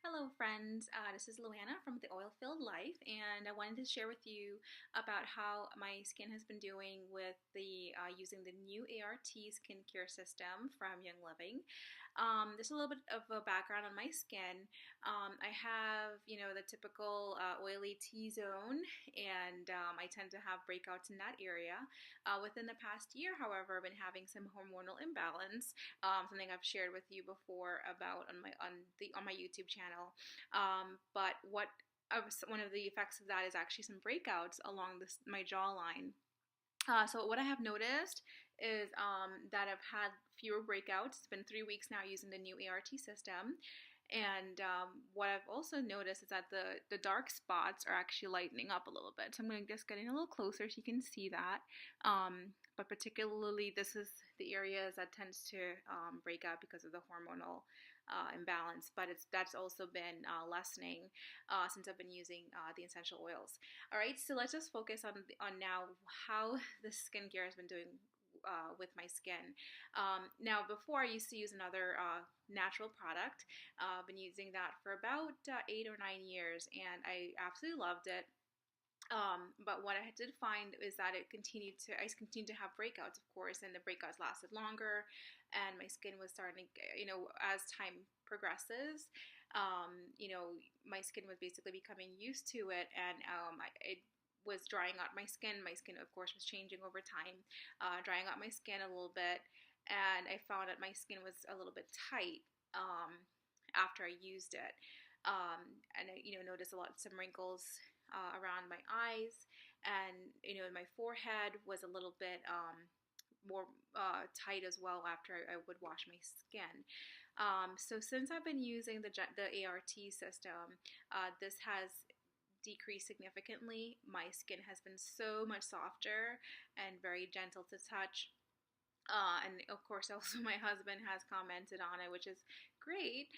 Hello friends, this is Luana from The Oil-Filled Life, and I wanted to share with you about how my skin has been doing with the using the new ART skincare system from Young Living. There's a little bit of a background on my skin. I have, the typical oily T-zone, and I tend to have breakouts in that area. Within the past year, however, I've been having some hormonal imbalance, something I've shared with you before about on my YouTube channel. But one of the effects of that is actually some breakouts along my jawline. So what I have noticed is that I've had fewer breakouts. It's been 3 weeks now using the new ART system. And what I've also noticed is that the dark spots are actually lightening up a little bit. So I'm going to just get in a little closer so you can see that. But particularly this is the areas that tends to break out because of the hormonal imbalance. But that's also been lessening since I've been using the essential oils. All right, so let's just focus on now how the skincare has been doing with my skin. Now, before I used to use another natural product. I've been using that for about 8 or 9 years, and I absolutely loved it. But what I did find is that I continued to have breakouts, of course, and the breakouts lasted longer, and my skin was starting, as time progresses, my skin was basically becoming used to it, and it was drying out my skin. My skin, of course, was changing over time, drying out my skin a little bit, and I found that my skin was a little bit tight after I used it. And I, noticed some wrinkles around my eyes, and my forehead was a little bit more tight as well after I would wash my skin. So since I've been using the ART system, this has decreased significantly. My skin has been so much softer and very gentle to touch. And of course, also my husband has commented on it, which is great.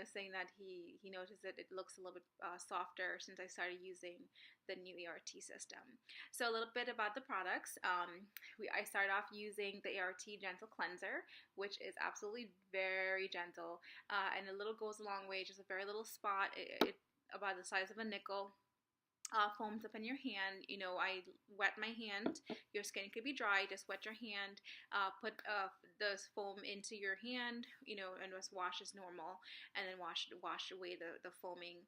Saying that he noticed that it looks a little bit softer since I started using the new ART system. So a little bit about the products. I started off using the ART Gentle Cleanser, which is absolutely very gentle, and a little goes a long way. Just a very little spot, it about the size of a nickel. Foams up in your hand. I wet my hand. Your skin could be dry. Just wet your hand. Put the foam into your hand. And just wash as normal, and then wash away the foaming.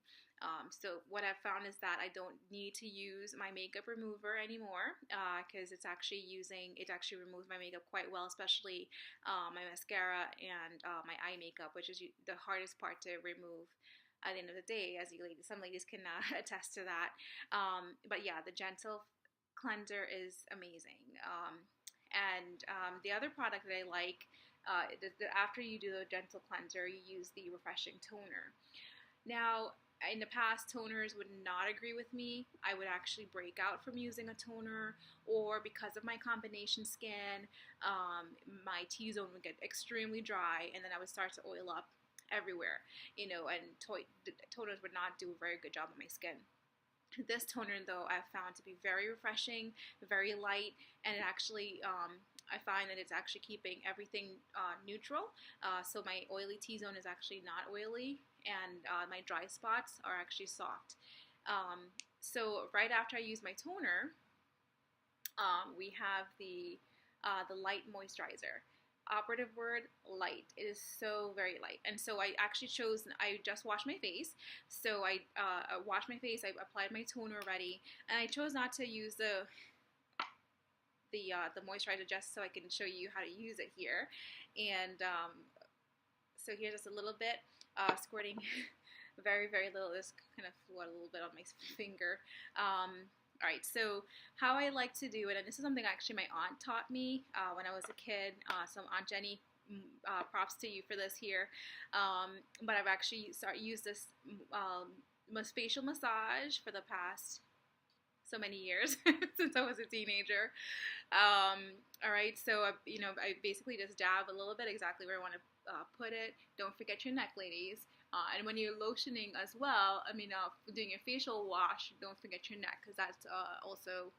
So what I've found is that I don't need to use my makeup remover anymore because it actually removes my makeup quite well, especially my mascara and my eye makeup, which is the hardest part to remove at the end of the day, as some ladies can attest to that. But yeah, the Gentle Cleanser is amazing. The other product that I like, after you do the Gentle Cleanser, you use the Refreshing Toner. Now, in the past, toners would not agree with me. I would actually break out from using a toner, or because of my combination skin, my T-zone would get extremely dry, and then I would start to oil up everywhere, and toners would not do a very good job on my skin. This toner, though, I've found to be very refreshing, very light, and it actually, I find that it's actually keeping everything neutral. So my oily T-zone is actually not oily, and my dry spots are actually soft. So right after I use my toner, we have the light moisturizer. Operative word, light. It is so very light. And so I just washed my face. So I washed my face, I applied my toner already, and I chose not to use the moisturizer just so I can show you how to use it here. And so here's just a little bit, squirting very, very little. This kind of flew out a little bit on my finger. All right, so how I like to do it, and this is something actually my aunt taught me when I was a kid. So Aunt Jenny, props to you for this here. But I've actually used this facial massage for the past so many years since I was a teenager. All right, so I basically just dab a little bit exactly where I want to put it. Don't forget your neck, ladies. And when you're lotioning as well, doing your facial wash, don't forget your neck, because that's also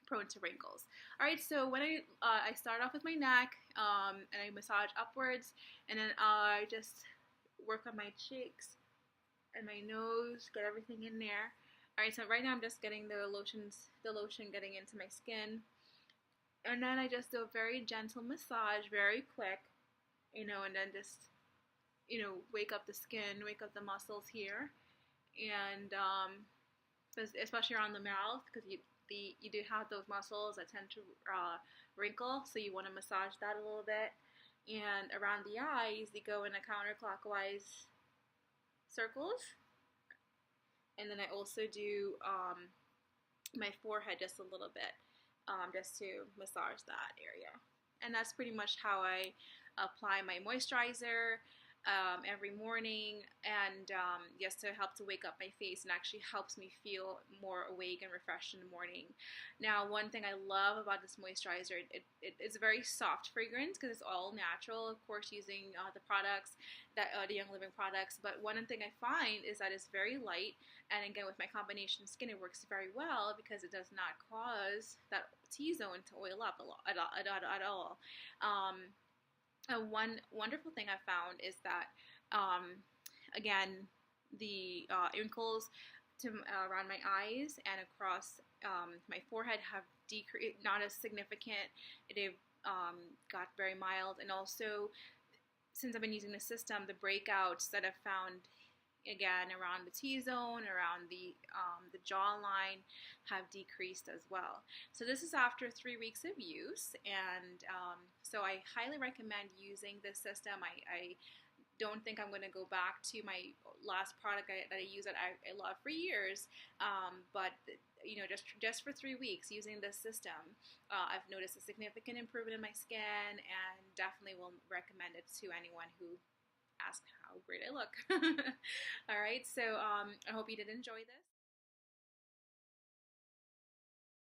prone to wrinkles. All right, so when I start off with my neck, and I massage upwards, and then I just work on my cheeks and my nose, get everything in there. All right, so right now I'm just getting the lotion getting into my skin, and then I just do a very gentle massage, very quick, and then just wake up the skin, wake up the muscles here, and especially around the mouth because you do have those muscles that tend to wrinkle, so you want to massage that a little bit. And around the eyes, you go in a counterclockwise circles, and then I also do my forehead just a little bit, just to massage that area. And that's pretty much how I apply my moisturizer every morning, and just to help to wake up my face and actually helps me feel more awake and refreshed in the morning. Now, one thing I love about this moisturizer, it's a very soft fragrance because it's all natural, of course, using the products that the Young Living products. But one thing I find is that it's very light, and again, with my combination skin, it works very well because it does not cause that T-zone to oil up a lot at all. One wonderful thing I found is that, again, the wrinkles around my eyes and across my forehead have decreased, not as significant. They've got very mild, and also since I've been using the system, the breakouts that I've found again around the T-zone, around the jawline, have decreased as well. So this is after 3 weeks of use, and so I highly recommend using this system. I don't think I'm going to go back to my last product that I use that I love for years, but just for 3 weeks using this system, I've noticed a significant improvement in my skin, and definitely will recommend it to anyone who asks how great I look. All right, so I hope you did enjoy this.